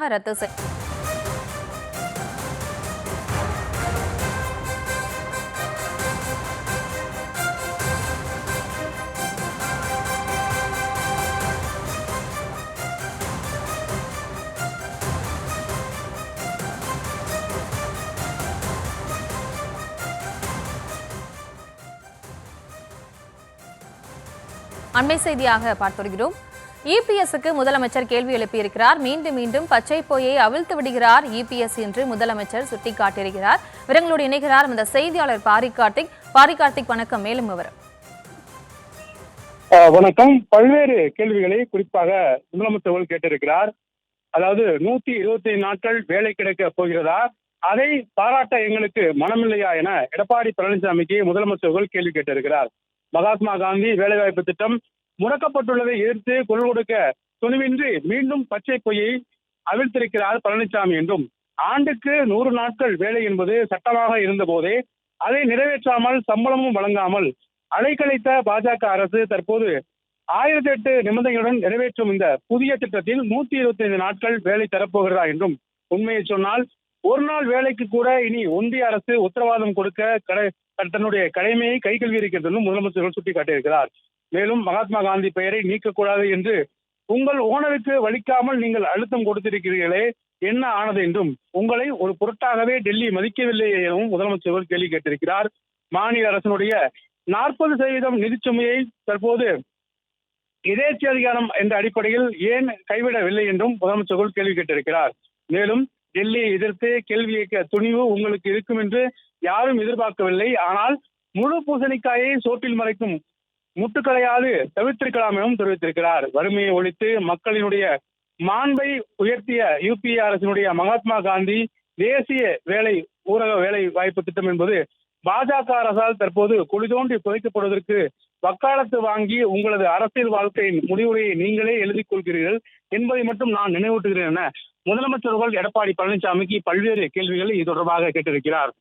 முழுமையாக ரத்து செய் அண்மை செய்தியாக பார்த்து வருகிறோம். இபிஎஸ்க்கு முதலமைச்சர் கேள்வி எழுப்பியிருக்கிறார். மீண்டும் மீண்டும் பச்சை பொய்யை அவிழ்த்து விடுகிறார் இபிஎஸ் என்று முதலமைச்சர் சுட்டிக்காட்டியிருக்கிறார். விவரங்களோடு இணைகிறார் அந்த செய்தியாளர் பாரி கார்த்திக். வணக்கம். மேலும் விவரம். வணக்கம். பல்வேறு கேள்விகளை குறிப்பாக முதலமைச்சர் கேட்டிருக்கிறார். அதாவது 125 நாட்கள் வேலை கிடைக்க போகிறதா, அதை பாராட்ட எங்களுக்கு மனமில்லையா என எடப்பாடி பழனிசாமிக்கு முதலமைச்சர் கேள்வி கேட்டிருக்கிறார். மகாத்மா காந்தி வேலைவாய்ப்பு திட்டம் முடக்கப்பட்டுள்ளதை எதிர்த்து குரல் கொடுக்க துணிவின்றி மீண்டும் பச்சை பொய்யை அவிழ்த்திருக்கிறார் பழனிசாமி என்றும், ஆண்டுக்கு 100 நாட்கள் வேலை என்பது சட்டமாக இருந்த போதே அதை நிறைவேற்றாமல் சம்பளமும் வழங்காமல் அலைக்கழித்த பாஜக அரசு தற்போது 1008 நிபந்தனைகளுடன் நிறைவேற்றும் இந்த புதிய திட்டத்தில் 125 நாட்கள் வேலை தரப்போகிறதா என்றும், உண்மையை சொன்னால் ஒரு நாள் வேலைக்கு கூட இனி ஒன்றிய அரசு உத்தரவாதம் கொடுக்க தன்னுடைய கடமையை கை கல்வி இருக்கிறது என்றும் முதலமைச்சர் சுட்டிக்காட்டியிருக்கிறார். மேலும் மகாத்மா காந்தி பெயரை நீக்கக்கூடாது என்று உங்கள் ஓனருக்கு வலிக்காமல் நீங்கள் அழுத்தம் கொடுத்திருக்கிறீர்களே, என்ன ஆனது என்றும், உங்களை ஒரு பொருட்டாகவே டெல்லி மதிக்கவில்லை எனவும் முதலமைச்சர் கேள்வி கேட்டிருக்கிறார். மாநில அரசினுடைய 40% நிதிச்சுமையை தற்போது எதேச்சை அதிகாரம் என்ற அடிப்படையில் ஏன் கைவிடவில்லை என்றும் முதலமைச்சர் கேள்வி கேட்டிருக்கிறார். மேலும் டெல்லியை எதிர்த்து கேள்வி கேட்க துணிவு உங்களுக்கு இருக்கும் என்று யாரும் எதிர்பார்க்கவில்லை. ஆனால் முழு பூசணிக்காயை சோற்றில் மறைக்கும் முட்டுக்களையாது தவிர்த்திருக்கலாம் எனவும் தெரிவித்திருக்கிறார். வறுமையை ஒழித்து மக்களினுடைய மாண்பை உயர்த்திய யுபிஏ அரசினுடைய மகாத்மா காந்தி தேசிய ஊரக வேலை வாய்ப்பு திட்டம் என்பது பாஜக அரசால் தற்போது குழி தோண்டி புதைக்கப்படுவதற்கு வக்காலத்து வாங்கி உங்களது அரசியல் வாழ்க்கையின் முடிவுரையை நீங்களே எழுதிக் கொள்கிறீர்கள் என்பதை மட்டும் நான் நினைவூட்டுகிறேன் என முதலமைச்சர் எடப்பாடி பழனிசாமிக்கு பல்வேறு கேள்விகளை இது தொடர்பாக கேட்டிருக்கிறார்.